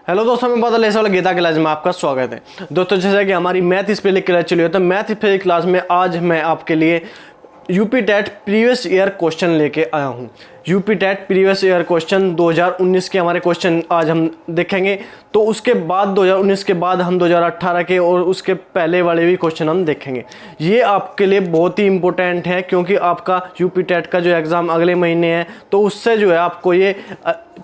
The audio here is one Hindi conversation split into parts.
हेलो दोस्तों, मैं बादल ऐसा वाला गीता क्लास में आपका स्वागत है। दोस्तों जैसा कि हमारी मैथ स्पेलिंग क्लास चली है, तो मैथ स्पेलिंग क्लास में आज मैं आपके लिए UP TET previous year question लेके आया हूँ। UP TET previous year question 2019 के हमारे क्वेश्चन आज हम देखेंगे। तो उसके बाद 2019 के बाद हम 2018 के और उसके पहले वाले भी क्वेश्चन हम देखेंगे। ये आपके लिए बहुत ही इंपॉर्टेंट है, क्योंकि आपका यूपी टेट का जो एग्ज़ाम अगले महीने है, तो उससे जो है आपको ये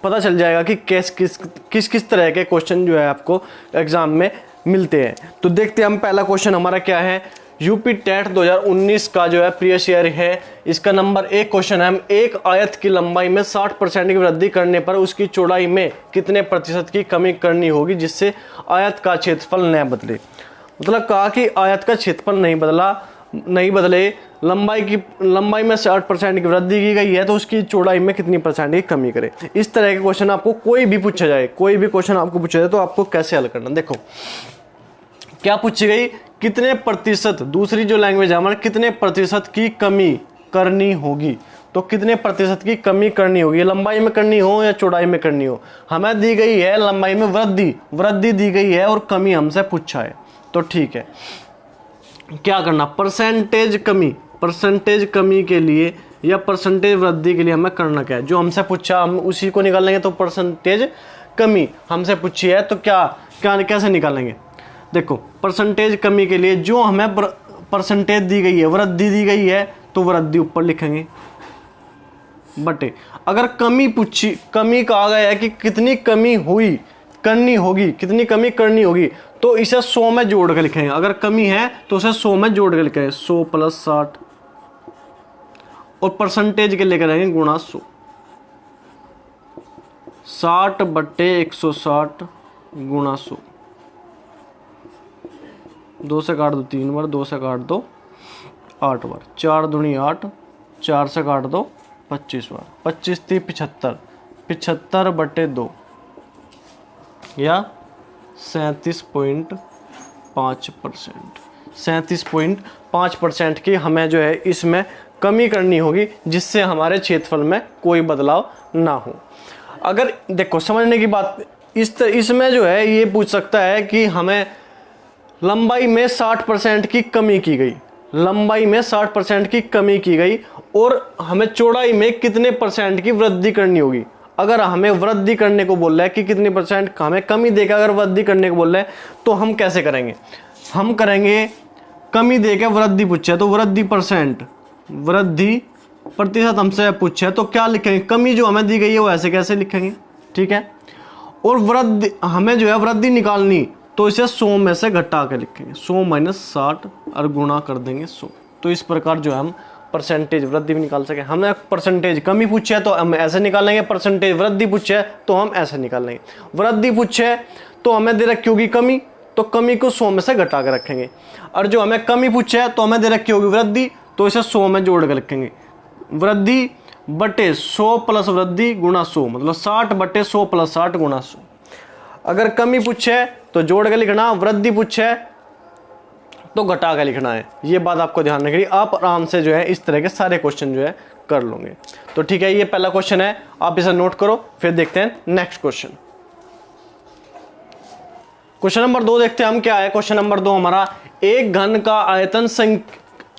पता चल जाएगा कि किस तरह के क्वेश्चन जो है आपको एग्ज़ाम में मिलते हैं। तो देखते हैं हम पहला क्वेश्चन हमारा क्या है। यूपी टेट 2019 का जो है प्रीवियस ईयर है, इसका नंबर 1 क्वेश्चन है। हम एक आयत की लंबाई में 60% की वृद्धि करने पर उसकी चौड़ाई में कितने प्रतिशत की कमी करनी होगी जिससे आयत का क्षेत्रफल न बदले। मतलब कहा कि आयत का क्षेत्रफल नहीं बदले, लंबाई में 60% की वृद्धि की गई है, तो उसकी चौड़ाई में कितनी परसेंट की कमी करे। इस तरह के क्वेश्चन आपको कोई भी पूछा जाए, तो आपको कैसे हल करना। देखो क्या पूछी गई, कितने प्रतिशत, दूसरी जो लैंग्वेज है हमारे, कितने प्रतिशत की कमी करनी होगी। तो कितने प्रतिशत की कमी करनी होगी, लंबाई में करनी हो या चौड़ाई में करनी हो। हमें दी गई है लंबाई में वृद्धि दी गई है और कमी हमसे पूछा है। तो ठीक है, क्या करना, परसेंटेज कमी के लिए या परसेंटेज वृद्धि के लिए हमें करना क्या है। जो हमसे पूछा हम उसी को निकालेंगे। तो परसेंटेज कमी हमसे पूछी है, तो कैसे निकालेंगे। देखो परसेंटेज कमी के लिए जो हमें परसेंटेज दी गई है, वृद्धि दी गई है, तो वृद्धि ऊपर लिखेंगे बटे। अगर कमी कहा गया है कि कितनी कमी करनी होगी, तो इसे 100 में जोड़ कर लिखेंगे। अगर कमी है तो उसे 100 में जोड़ कर लिखेंगे, 100 + 60, और परसेंटेज के लेकर आएंगे गुणा 100। 60 बटे 160 गुणा 100। 2 से काट दो 3 बार, 2 से काट दो 8 बार, 4 दूनी 8, 4 से काट दो 25 बार, 25 × 3 = 75, 75 बटे 2 या 37.5%। 37.5% की हमें जो है इसमें कमी करनी होगी, जिससे हमारे क्षेत्रफल में कोई बदलाव ना हो। अगर देखो समझने की बात, इसमें जो है ये पूछ सकता है कि हमें लंबाई में 60% की कमी की गई, और हमें चौड़ाई में कितने परसेंट की वृद्धि करनी होगी। अगर हमें वृद्धि करने को बोल रहा है कि कितने परसेंट, हमें कमी देकर अगर वृद्धि करने को बोल रहा है, तो हम कैसे करेंगे। हम करेंगे, कमी देकर वृद्धि पूछे तो वृद्धि प्रतिशत हमसे पूछे तो क्या लिखेंगे, कमी जो हमें दी गई है वो ऐसे कैसे लिखेंगे, ठीक है। और वृद्धि हमें जो है वृद्धि निकालनी, तो इसे 100 में से घटा के लिखेंगे, 100 - 60 और गुणा कर देंगे 100। तो इस प्रकार जो है हम परसेंटेज वृद्धि भी निकाल सकें। हमें परसेंटेज कमी पूछे तो हम ऐसे निकालेंगे, परसेंटेज वृद्धि पूछे तो हम ऐसे निकालेंगे। वृद्धि पूछे तो हमें दे रखी होगी कमी, तो कमी को 100 में से घटा के रखेंगे। और जो हमें कमी पूछे तो हमें दे रखी होगी वृद्धि, तो इसे 100 में जोड़ के रखेंगे। वृद्धि बटे 100 प्लस वृद्धि गुणा 100, मतलब 60 बटे 100 + 60 गुणा 100। अगर कमी पूछे तो जोड़ के लिखना, वृद्धि पूछे तो घटा के लिखना है। ये बात आपको ध्यान रखनी। आप आराम से जो है इस तरह के सारे क्वेश्चन जो है कर लोगे। तो ठीक है, ये पहला क्वेश्चन है, आप इसे नोट करो। फिर देखते हैं नेक्स्ट क्वेश्चन नंबर 2 देखते हैं हम क्या है। क्वेश्चन नंबर 2 हमारा, एक घन का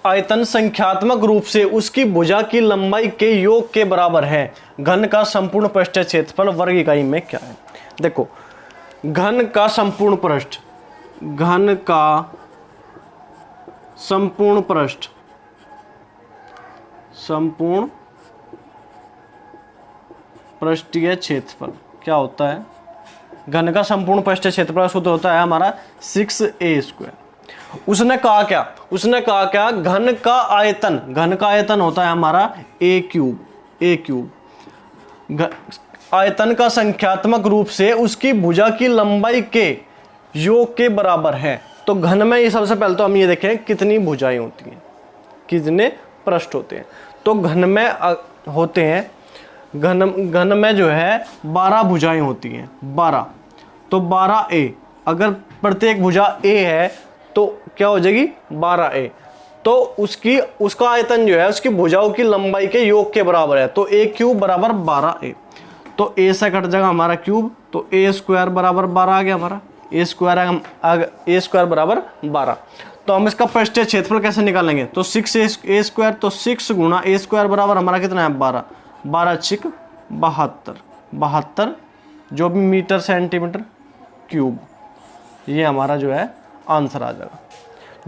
आयतन संख्यात्मक रूप से उसकी भुजा की लंबाई के योग के बराबर है। घन का संपूर्ण पृष्ठीय क्षेत्रफल वर्ग इकाई में क्या है। देखो घन का संपूर्ण पृष्ठीय क्षेत्रफल क्या होता है। घन का संपूर्ण पृष्ठीय क्षेत्रफल सूत्र होता है हमारा 6a²। उसने कहा क्या, घन का आयतन होता है हमारा a³ आयतन का संख्यात्मक रूप से उसकी भुजा की लंबाई के योग के बराबर है। तो घन में ये सबसे पहले तो हम ये देखें कितनी भुजाएं होती हैं, कितने पृष्ठ होते हैं। तो घन में होते हैं, घन में जो है 12 भुजाएं होती हैं, 12। तो 12a, अगर प्रत्येक भुजा a है तो क्या हो जाएगी 12a। तो उसका आयतन जो है उसकी भुजाओं की लंबाई के योग के बराबर है। तो a³ = 12a। तो a से कट जाएगा हमारा क्यूब, तो ए स्क्वायर बराबर 12 आ गया हमारा, ए स्क्वायर बराबर 12। तो हम इसका पृष्ठीय क्षेत्रफल कैसे निकालेंगे, तो 6 ए स्क्वायर, तो 6 गुणा ए स्क्वायर बराबर हमारा कितना है 12, 12 6 72, 72 जो भी मीटर सेंटीमीटर क्यूब, ये हमारा जो है आंसर आ जाएगा।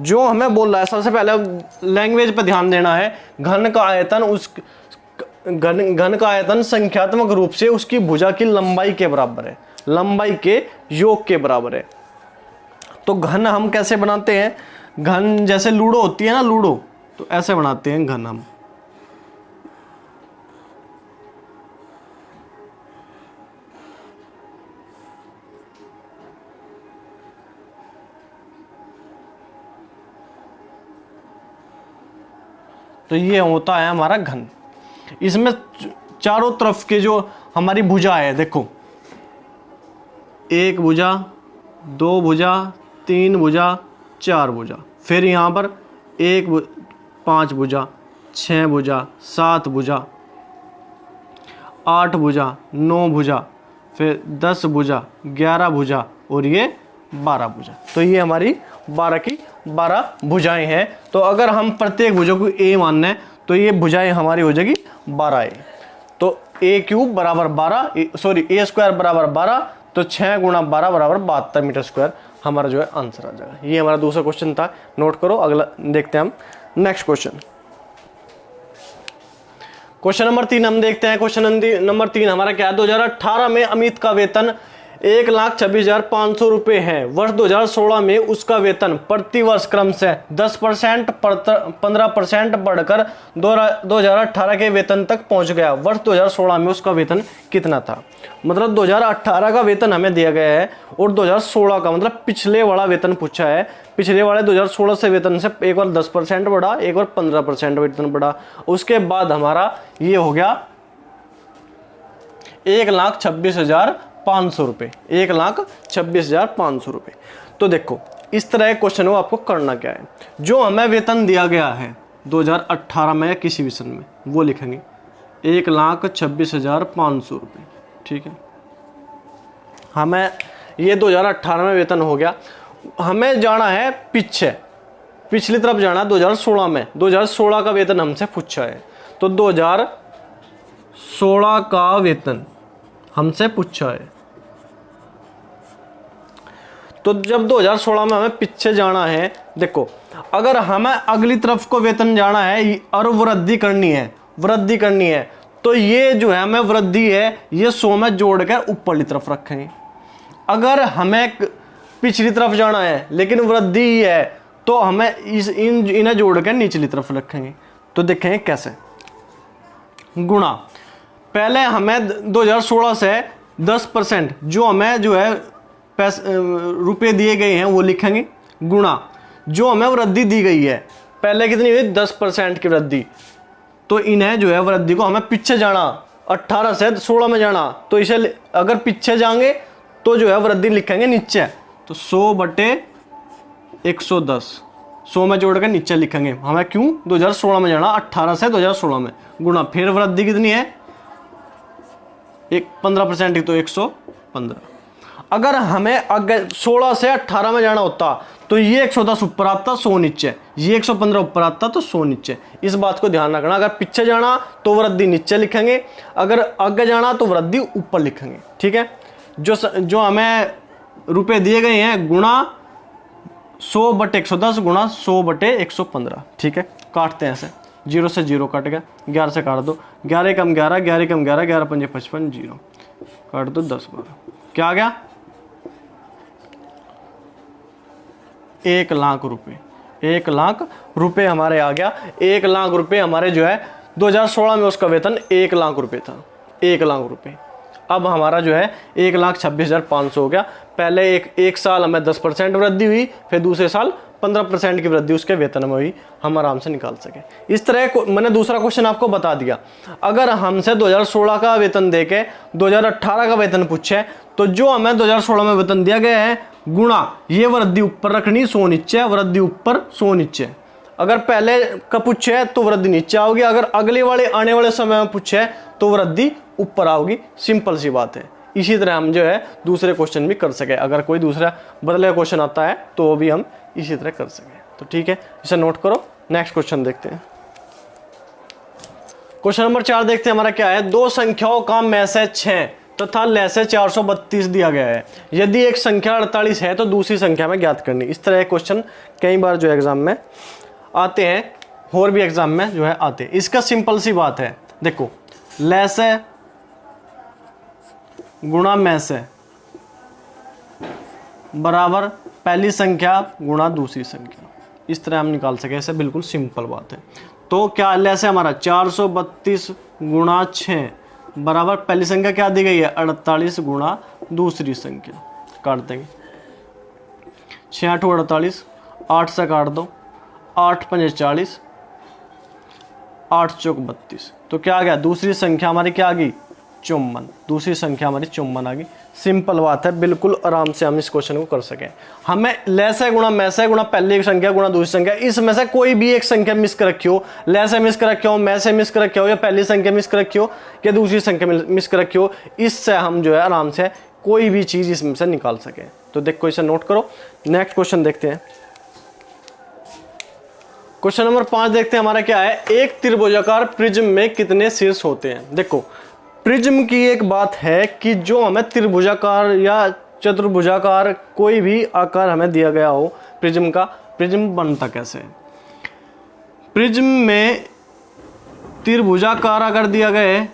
जो हमें बोल रहा है सबसे पहले लैंग्वेज पे ध्यान देना है, घन का आयतन उस घन का आयतन संख्यात्मक रूप से उसकी भुजा की लंबाई के बराबर है, लंबाई के योग के बराबर है। तो घन हम कैसे बनाते हैं, घन जैसे लूडो होती है ना, लूडो, तो ऐसे बनाते हैं घन हम। तो ये होता है हमारा घन। इसमें चारों तरफ के जो हमारी भुजा है, देखो, एक भुजा, दो भुजा, तीन भुजा, चार भुजा, फिर यहाँ पर 5 भुजा, 6 भुजा, 7 भुजा, 8 भुजा, 9 भुजा, फिर 10 भुजा, 11 भुजा और ये 12 भुजा। तो ये हमारी 12 की 12 भुजाएं हैं। तो अगर हम प्रत्येक भुजा को ए मानना है तो ये भुजाएं हमारी हो जाएगी 12 ए। तो ए क्यूब बराबर 12, सॉरी ए स्क्वायर बराबर 12, तो 6 गुणा 12 बराबर 72 मीटर स्क्वायर हमारा जो है आंसर आ जाएगा। ये हमारा दूसरा क्वेश्चन था, नोट करो। अगला देखते हैं हम नेक्स्ट क्वेश्चन। क्वेश्चन नंबर 3 हम देखते हैं। क्वेश्चन नंबर 3 हमारा क्या है, 2018 में अमित का वेतन 1,26,500 रुपये है। वर्ष 2016 में उसका वेतन प्रति वर्ष क्रम से 10%, 15% बढ़कर 2018 के वेतन तक पहुंच गया। वर्ष 2016 में उसका वेतन कितना था, मतलब 2018 का वेतन हमें दिया गया है और 2016 का मतलब पिछले वाला वेतन पूछा है। पिछले वाले 2016 से वेतन से एक बार 10% बढ़ा, एक बार 15% वेतन बढ़ा। उसके बाद हमारा ये हो गया 1,26,500 रुपये, 1,26,500 रुपये। तो देखो इस तरह के क्वेश्चन को आपको करना क्या है, जो हमें वेतन दिया गया है 2018 में या किसी भी सन में वो लिखेंगे 1,26,500 रुपये, ठीक है। हमें ये 2018 में वेतन हो गया, हमें जाना है पिछली तरफ जाना है 2016 में। 2016 का वेतन हमसे पूछा है, तो 2016 का वेतन हमसे पूछा है। तो जब 2016 में हमें पीछे जाना है, देखो अगर हमें अगली तरफ को वेतन जाना है और वृद्धि करनी है तो ये जो है हमें वृद्धि है ये 100 में जोड़कर ऊपरली तरफ रखेंगे। अगर हमें पिछली तरफ जाना है लेकिन वृद्धि ही है तो हमें इन्हें जोड़कर निचली तरफ रखेंगे। तो देखेंगे कैसे, गुणा, पहले हमें 2016 से 10% जो हमें जो है रुपए दिए गए हैं वो लिखेंगे, गुणा जो हमें वृद्धि दी गई है, पहले कितनी हुई 10% की वृद्धि, तो इन्हें जो है वृद्धि को हमें पीछे जाना 18 से 16 में जाना, तो इसे अगर पीछे जाएंगे तो जो है वृद्धि लिखेंगे नीचे, तो 100/110, 100 में जोड़कर नीचे लिखेंगे। हमें क्यों 2016 में जाना, 18 से 2016 में, गुणा फिर वृद्धि कितनी है 15% की, तो 115। अगर हमें अगर 16 से 18 में जाना होता तो ये 110 ऊपर आता, 100 नीचे, ये 115 ऊपर आता तो 100 नीचे। इस बात को ध्यान रखना, अगर पीछे जाना तो वृद्धि नीचे लिखेंगे, अगर आगे जाना तो वृद्धि ऊपर लिखेंगे, ठीक है। जो हमें रुपए दिए गए हैं, गुणा 100/110 गुणा 100/115, ठीक है। काटते हैं ऐसे, 0 से 0 कट गया, 11 से काट दो, 11 कम 11, 11 कम 11, 11 5 55, 0 काट दो, 10 12, क्या आ गया 1 लाख रुपए। 1 लाख रुपए हमारे आ गया। 1 लाख रुपए हमारे जो है 2016 में उसका वेतन 1 लाख रुपए था, 1 लाख रुपए। अब हमारा जो है 1,26,500 हो गया। पहले एक साल हमें 10% वृद्धि हुई, फिर दूसरे साल 15% की वृद्धि उसके वेतन में हुई, हम आराम से निकाल सके। इस तरह मैंने दूसरा क्वेश्चन आपको बता दिया। अगर हमसे 2016 का वेतन देके 2018 का वेतन पूछे तो जो हमें 2016 में वेतन दिया गया है, गुणा ये वृद्धि ऊपर रखनी, 100 नीचे, वृद्धि ऊपर 100 नीचे। अगर पहले का पूछे तो वृद्धि नीचे आओगी, अगर अगले वाले आने वाले समय में पूछे तो वृद्धि ऊपर आओगी। सिंपल सी बात है, इसी तरह हम जो है दूसरे क्वेश्चन भी कर सके। अगर कोई दूसरा बदले क्वेश्चन आता है तो वो भी हम इसी तरह कर सकें। तो ठीक है, इसे नोट करो। नेक्स्ट क्वेश्चन देखते हैं। क्वेश्चन नंबर 4 देखते हैं हमारा क्या है। दो संख्याओं का मैसेज 6 तथा लैसे 432 दिया गया है। यदि एक संख्या 48 है तो दूसरी संख्या में ज्ञात करनी। इस तरह के क्वेश्चन कई बार जो एग्जाम में आते हैं, और भी एग्जाम में जो है आते हैं। इसका सिंपल सी बात है, देखो लैसे गुणा मैसे बराबर पहली संख्या गुणा दूसरी संख्या। इस तरह हम निकाल सके, ऐसे बिल्कुल सिंपल बात है। तो क्या लैसे हमारा 432 गुणा 6 बराबर पहली संख्या क्या दी गई है 48 गुणा दूसरी संख्या। काट देंगे, 6 8 48, 8 से काट दो, 8 5 40, 8 चौक 32। तो क्या आ गया, दूसरी संख्या हमारी क्या आ गई 54। दूसरी संख्या हमारी 54 आ गई। सिंपल बात है, बिल्कुल आराम से हम इस क्वेश्चन को कर सकें। हमें लैसे गुणा मैसे गुणा पहली संख्या गुणा दूसरी संख्या, इसमें से कोई भी एक संख्या मिस कर रखी हो, लैसे मिस कर रखी हो, मैसे मिस कर रखी हो, या पहली संख्या मिस कर रखी हो या दूसरी संख्या मिस कर रखी हो, इससे हम जो है आराम से कोई भी चीज इसमें से निकाल सके। तो देखो, इसे नोट करो। नेक्स्ट क्वेश्चन देखते हैं। क्वेश्चन नंबर 5 देखते हैं हमारा क्या है। एक त्रिभुजाकार प्रिज्म में कितने शीर्ष होते हैं। देखो, प्रिज्म की एक बात है कि जो हमें त्रिभुजाकार या चतुर्भुजाकार कोई भी आकार हमें दिया गया हो प्रिज्म का, प्रिज्म बनता कैसे है। प्रिज्म में त्रिभुजाकार अगर दिया गया है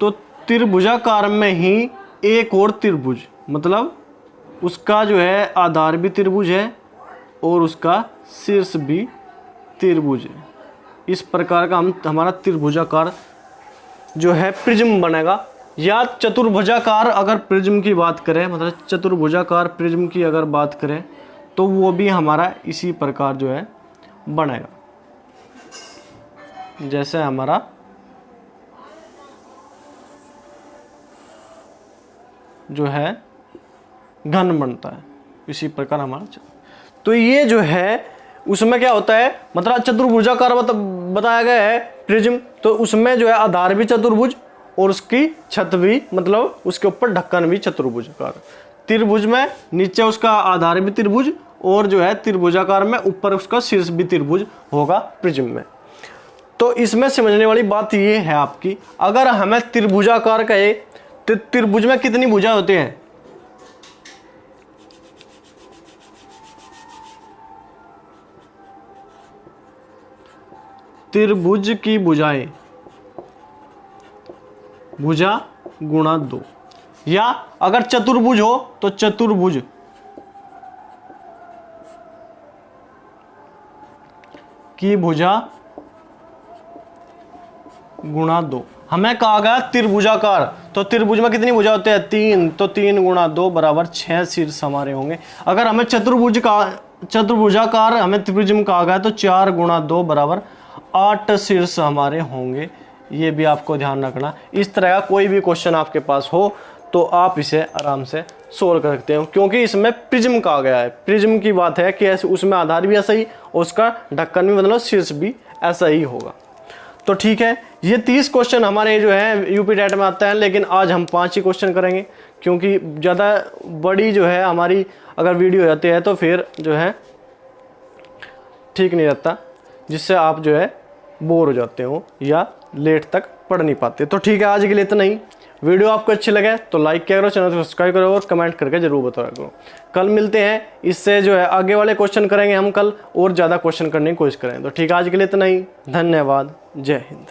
तो त्रिभुजाकार में ही एक और त्रिभुज, मतलब उसका जो है आधार भी त्रिभुज है और उसका शीर्ष भी त्रिभुज है। इस प्रकार का हमारा त्रिभुजाकार जो है प्रिज्म बनेगा। या चतुर्भुजाकार अगर प्रिज्म की बात करें, मतलब चतुर्भुजाकार प्रिज्म की अगर बात करें तो वो भी हमारा इसी प्रकार जो है बनेगा, जैसे हमारा जो है घन बनता है, इसी प्रकार हमारा। तो ये जो है उसमें क्या होता है, मतलब चतुर्भुजाकार बताया गया है प्रिज्म, तो उसमें जो है आधार भी चतुर्भुज और उसकी छत भी, मतलब उसके ऊपर ढक्कन भी चतुर्भुजाकार। त्रिभुज में नीचे उसका आधार भी त्रिभुज और जो है त्रिभुजाकार में ऊपर उसका शीर्ष भी त्रिभुज होगा प्रिज्म में। तो इसमें समझने वाली बात ये है आपकी, अगर हमें त्रिभुजाकार कहे तो त्रिभुज में कितनी भुजा होते हैं। त्रिभुज की भुजाएं भुजा गुणा 2, या अगर चतुर्भुज हो तो चतुर्भुज की भुजा गुणा 2। हमें कहा गया त्रिभुजाकार, तो त्रिभुज में कितनी भुजा होते हैं 3, तो 3 गुणा 2 बराबर 6 शीर्ष हमारे होंगे। अगर हमें चतुर्भुजाकार हमें प्रिज्म कहा गया तो 4 गुणा 2 बराबर 8 शीर्ष हमारे होंगे। ये भी आपको ध्यान रखना। इस तरह का कोई भी क्वेश्चन आपके पास हो तो आप इसे आराम से सोल्व कर सकते हो, क्योंकि इसमें प्रिज्म कहा गया है। प्रिज्म की बात है कि उसमें आधार भी ऐसा ही और उसका ढक्कन भी, मतलब शीर्ष भी ऐसा ही होगा। तो ठीक है, ये 30 क्वेश्चन हमारे जो है यूपी टेट में आते हैं, लेकिन आज हम 5 ही क्वेश्चन करेंगे, क्योंकि ज़्यादा बड़ी जो है हमारी अगर वीडियो हो जाती है तो फिर जो है ठीक नहीं रहता, जिससे आप जो है बोर हो जाते हो या लेट तक पढ़ नहीं पाते। तो ठीक है, आज के लिए इतना ही। वीडियो आपको अच्छी लगे तो लाइक किया करो, चैनल को सब्सक्राइब करो और कमेंट करके जरूर बताया करो। कल मिलते हैं, इससे जो है आगे वाले क्वेश्चन करेंगे हम कल, और ज़्यादा क्वेश्चन करने की कोशिश करें। तो ठीक है, आज के लिए इतना ही। धन्यवाद। जय हिंद।